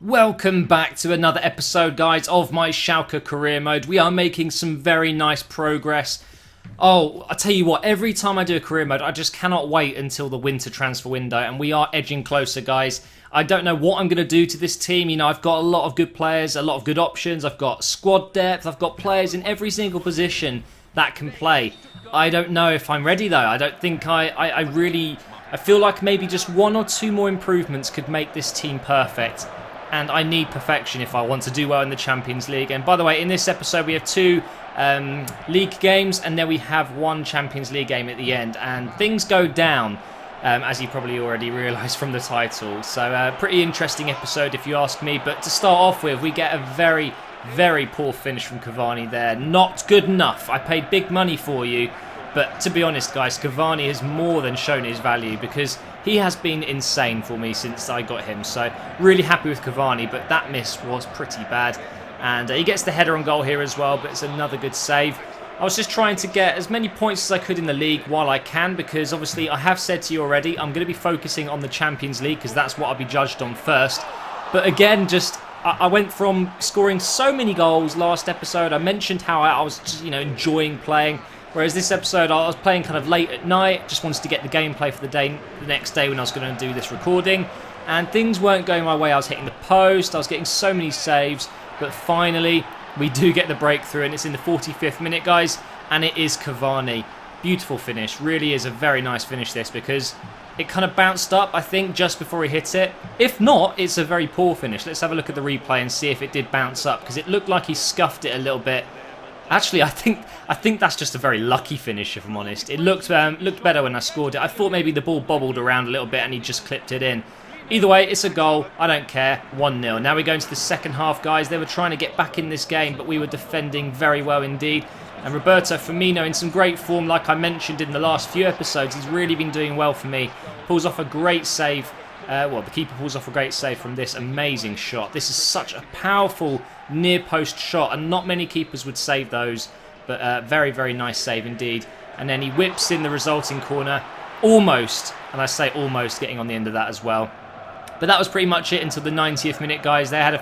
Welcome back to another episode, guys, of my Schalke career mode. We are making some very nice progress. Oh, I tell you what, every time I do a career mode, I just cannot wait until the winter transfer window, and we are edging closer, guys. I don't know what I'm going to do to this team. You know, I've got a lot of good players, a lot of good options. I've got squad depth. I've got players in every single position that can play. I don't know if I'm ready, though. I don't think I feel like maybe just one or two more improvements could make this team perfect. And I need perfection if I want to do well in the Champions League. And by the way, in this episode we have two league games, and then we have one Champions League game at the end. And things go down, as you probably already realised from the title. So pretty interesting episode if you ask me. But to start off with, we get a very, very poor finish from Cavani there. Not good enough. I paid big money for you. But to be honest, guys, Cavani has more than shown his value, because he has been insane for me since I got him. So really happy with Cavani, but that miss was pretty bad. And he gets the header on goal here as well, but it's another good save. I was just trying to get as many points as I could in the league while I can, because obviously I have said to you already, I'm going to be focusing on the Champions League because that's what I'll be judged on first. But again, I went from scoring so many goals last episode. I mentioned how I was just, enjoying playing. Whereas this episode, I was playing kind of late at night, just wanted to get the gameplay for the next day when I was going to do this recording. And things weren't going my way. I was hitting the post, I was getting so many saves, but finally we do get the breakthrough, and it's in the 45th minute, guys, and it is Cavani. Beautiful finish, really is a very nice finish this, because it kind of bounced up, I think, just before he hit it. If not, it's a very poor finish. Let's have a look at the replay and see if it did bounce up, because it looked like he scuffed it a little bit. Actually, I think that's just a very lucky finish, if I'm honest. It looked better when I scored it. I thought maybe the ball bobbled around a little bit and he just clipped it in. Either way, it's a goal. I don't care. 1-0. Now we go into the second half, guys. They were trying to get back in this game, but we were defending very well indeed. And Roberto Firmino in some great form, like I mentioned in the last few episodes. He's really been doing well for me. Pulls off a great save. The keeper pulls off a great save from this amazing shot. This is such a powerful near post shot, and not many keepers would save those, but very, very nice save indeed. And then he whips in the resulting corner, almost, and I say almost, getting on the end of that as well. But that was pretty much it until the 90th minute, guys. They had a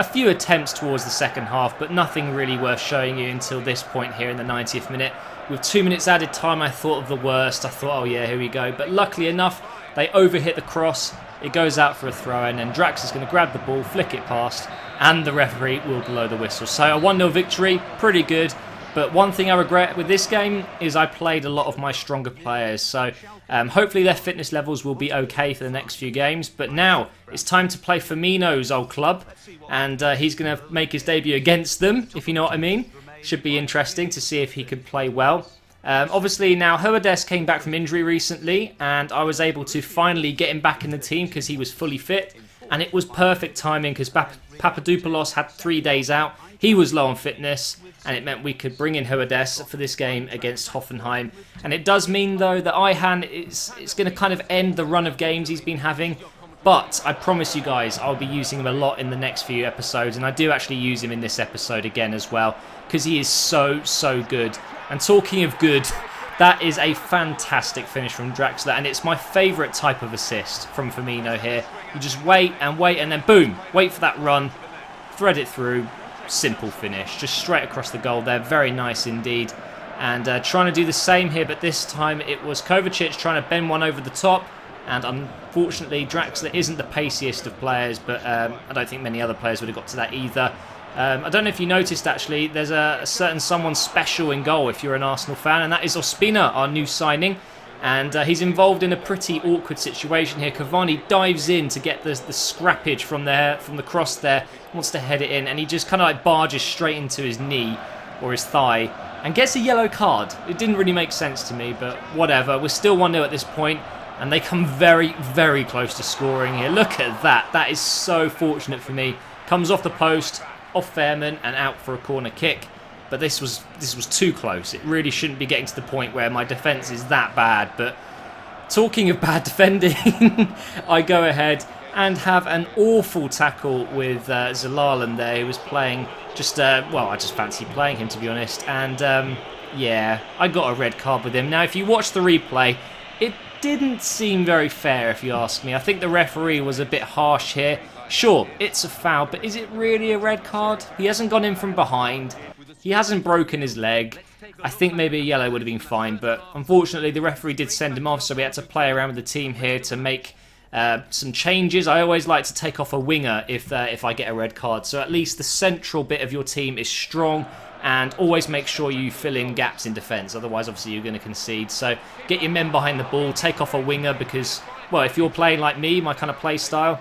few attempts towards the second half, but nothing really worth showing you until this point here in the 90th minute. With 2 minutes added time, I thought of the worst. I thought, oh yeah, here we go. But luckily enough, they overhit the cross. It goes out for a throw, and then Drax is going to grab the ball, flick it past, and the referee will blow the whistle. So a 1-0 victory, pretty good. But one thing I regret with this game is I played a lot of my stronger players. So hopefully their fitness levels will be okay for the next few games. But now it's time to play Firmino's old club, and he's going to make his debut against them, if you know what I mean. Should be interesting to see if he can play well. Obviously now Hoades came back from injury recently, and I was able to finally get him back in the team because he was fully fit, and it was perfect timing because Papadopoulos had 3 days out. He was low on fitness, and it meant we could bring in Hoades for this game against Hoffenheim. And it does mean though that Ihan is going to kind of end the run of games he's been having. But I promise you guys, I'll be using him a lot in the next few episodes, and I do actually use him in this episode again as well, because he is so, so good. And talking of good, that is a fantastic finish from Draxler, and it's my favourite type of assist from Firmino here. You just wait, and then boom, wait for that run, thread it through, simple finish, just straight across the goal there, very nice indeed. And trying to do the same here, but this time it was Kovacic trying to bend one over the top. And unfortunately, Draxler isn't the paciest of players, but I don't think many other players would have got to that either. I don't know if you noticed, actually, there's a certain someone special in goal if you're an Arsenal fan, and that is Ospina, our new signing. And he's involved in a pretty awkward situation here. Cavani dives in to get the scrappage from the cross there, wants to head it in, and he just kind of like barges straight into his knee or his thigh and gets a yellow card. It didn't really make sense to me, but whatever. We're still 1-0 at this point. And they come very, very close to scoring here. Look at that. That is so fortunate for me. Comes off the post, off Fairman, and out for a corner kick. But this was too close. It really shouldn't be getting to the point where my defence is that bad. But talking of bad defending, I go ahead and have an awful tackle with Zalalen there. He was playing just, I just fancy playing him, to be honest. And, yeah, I got a red card with him. Now, if you watch the replay, it didn't seem very fair, if you ask me. I think the referee was a bit harsh here. Sure, it's a foul, but is it really a red card? He hasn't gone in from behind. He hasn't broken his leg. I think maybe a yellow would have been fine, but unfortunately the referee did send him off, so we had to play around with the team here to make some changes. I always like to take off a winger if I get a red card, so at least the central bit of your team is strong, and always make sure you fill in gaps in defence, otherwise obviously you're going to concede. So get your men behind the ball, take off a winger because, well, if you're playing like me, my kind of play style,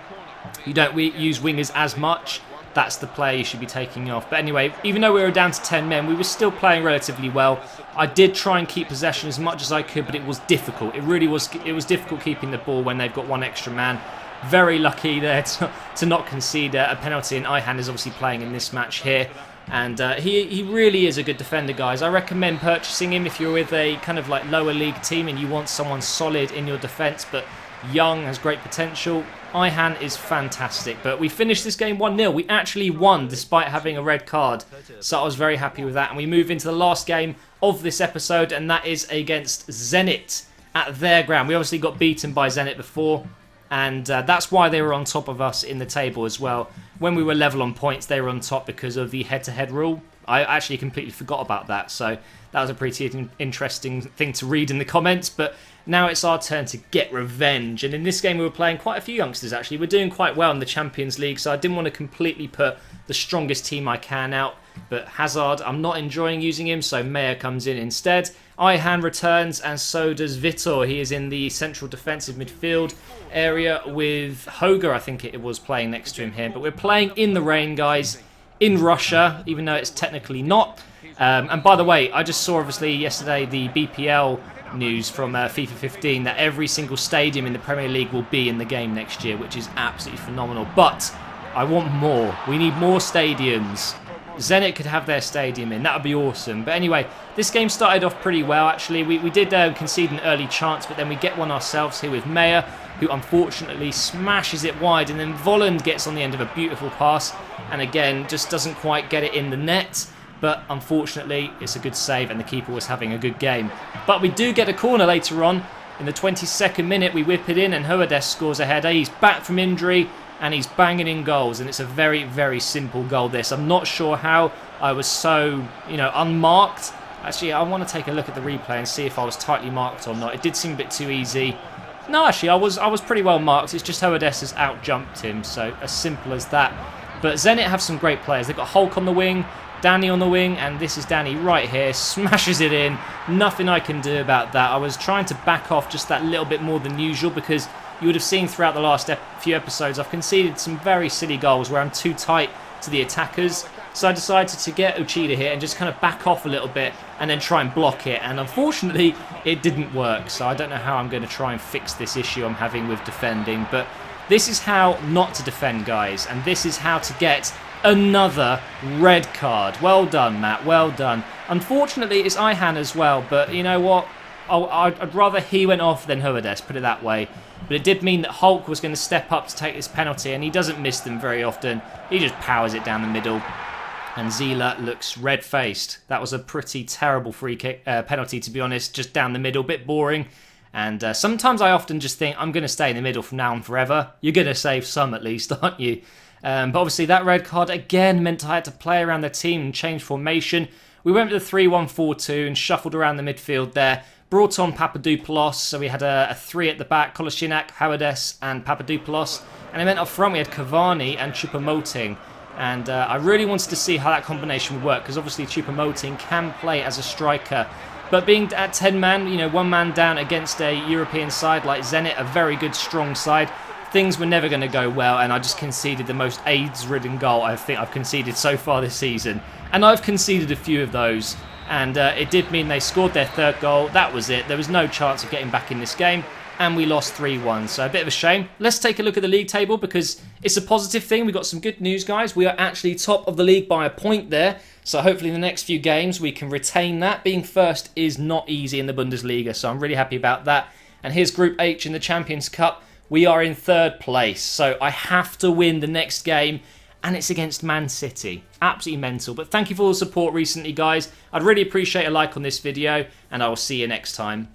you don't use wingers as much. That's the player you should be taking off. But anyway, even though we were down to 10 men, we were still playing relatively well. I did try and keep possession as much as I could, but it was difficult. It really was. It was difficult keeping the ball when they've got one extra man. Very lucky there to not concede a penalty, and Ihan is obviously playing in this match here. And he really is a good defender, guys. I recommend purchasing him if you're with a kind of like lower league team and you want someone solid in your defence, but young, has great potential. Ihan is fantastic, but we finished this game 1-0. We actually won despite having a red card, so I was very happy with that. And we move into the last game of this episode, and that is against Zenit at their ground. We obviously got beaten by Zenit before, and that's why they were on top of us in the table as well. When we were level on points, they were on top because of the head-to-head rule. I actually completely forgot about that, so that was a pretty interesting thing to read in the comments. But now it's our turn to get revenge, and in this game we were playing quite a few youngsters actually. We're doing quite well in the Champions League, so I didn't want to completely put the strongest team I can out. But Hazard, I'm not enjoying using him, so Meyer comes in instead. Ihan returns, and so does Vitor. He is in the central defensive midfield area with Hoger, I think it was, playing next to him here. But we're playing in the rain, guys, in Russia, even though it's technically not. And by the way, I just saw obviously yesterday the BPL news from FIFA 15 that every single stadium in the Premier League will be in the game next year, which is absolutely phenomenal. But I want more. We need more stadiums. Zenit could have their stadium in. That would be awesome. But anyway, this game started off pretty well, actually. We did concede an early chance, but then we get one ourselves here with Meyer, who unfortunately smashes it wide, and then Volland gets on the end of a beautiful pass, and again, just doesn't quite get it in the net. But unfortunately, it's a good save, and the keeper was having a good game. But we do get a corner later on. In the 22nd minute, we whip it in, and Hoades scores a header. He's back from injury, and he's banging in goals, and it's a very, very simple goal, this. I'm not sure how I was so, unmarked. Actually, I want to take a look at the replay and see if I was tightly marked or not. It did seem a bit too easy. No, actually, I was pretty well marked. It's just Hoades has out-jumped him, so as simple as that. But Zenit have some great players. They've got Hulk on the wing, Danny on the wing, and this is Danny right here, smashes it in. Nothing I can do about that. I was trying to back off just that little bit more than usual because you would have seen throughout the last few episodes I've conceded some very silly goals where I'm too tight to the attackers. So I decided to get Uchida here and just kind of back off a little bit and then try and block it. And unfortunately, it didn't work. So I don't know how I'm going to try and fix this issue I'm having with defending. But this is how not to defend, guys. And this is how to get another red card. Well done, Matt. Well done. Unfortunately, it's Ihan as well. But you know what? I'd rather he went off than Hoades, put it that way. But it did mean that Hulk was going to step up to take this penalty, and he doesn't miss them very often. He just powers it down the middle. And Zila looks red-faced. That was a pretty terrible free kick penalty, to be honest. Just down the middle, bit boring. And sometimes I often just think, I'm going to stay in the middle from now on forever. You're going to save some at least, aren't you? But obviously that red card again meant I had to play around the team and change formation. We went with the 3-1-4-2 and shuffled around the midfield there. Brought on Papadopoulos, so we had a three at the back, Kolasinac, Hoades and Papadopoulos. And it meant up front we had Cavani and Choupo-Moting. And I really wanted to see how that combination would work, because obviously Choupo-Moting can play as a striker. But being at 10 man, one man down against a European side like Zenit, a very good, strong side, things were never going to go well, and I just conceded the most AIDS-ridden goal I think I've conceded so far this season. And I've conceded a few of those, and it did mean they scored their third goal. That was it. There was no chance of getting back in this game, and we lost 3-1, so a bit of a shame. Let's take a look at the league table, because it's a positive thing. We've got some good news, guys. We are actually top of the league by a point there, so hopefully in the next few games we can retain that. Being first is not easy in the Bundesliga, so I'm really happy about that. And here's Group H in the Champions Cup. We are in third place, so I have to win the next game, and it's against Man City. Absolutely mental. But thank you for all the support recently, guys. I'd really appreciate a like on this video, and I will see you next time.